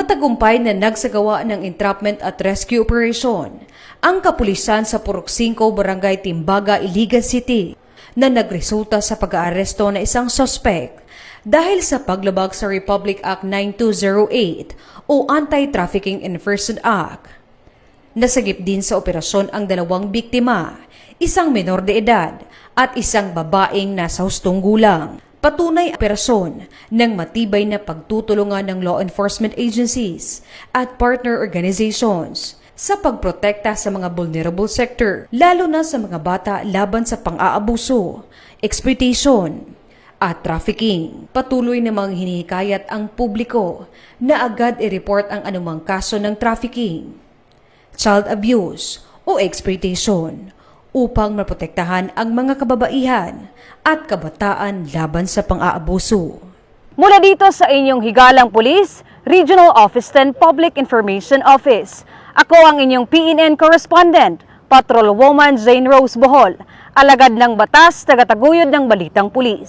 Matagumpay na nagsagawa ng entrapment at rescue operation ang kapulisan sa Purok 5, Barangay Timbaga, Iligan City na nagresulta sa pag-aaresto ng isang suspect dahil sa paglabag sa Republic Act 9208 o Anti-Trafficking in Person Act. Nasagip din sa operasyon ang dalawang biktima, isang menor de edad at isang babaeng nasa hustong gulang. Patunay ang operasyon ng matibay na pagtutulungan ng law enforcement agencies at partner organizations sa pagprotekta sa mga vulnerable sector, lalo na sa mga bata laban sa pang-aabuso, exploitation, at trafficking. Patuloy namang hinihikayat ang publiko na agad i-report ang anumang kaso ng trafficking, child abuse o exploitation upang maprotektahan ang mga kababaihan at kabataan laban sa pang-aabuso. Mula dito sa inyong higalang pulis, Regional Office 10 Public Information Office. Ako ang inyong PNN correspondent, Patrolwoman Jane Rose Bohol, alagad ng batas, tagataguyod ng balitang pulis.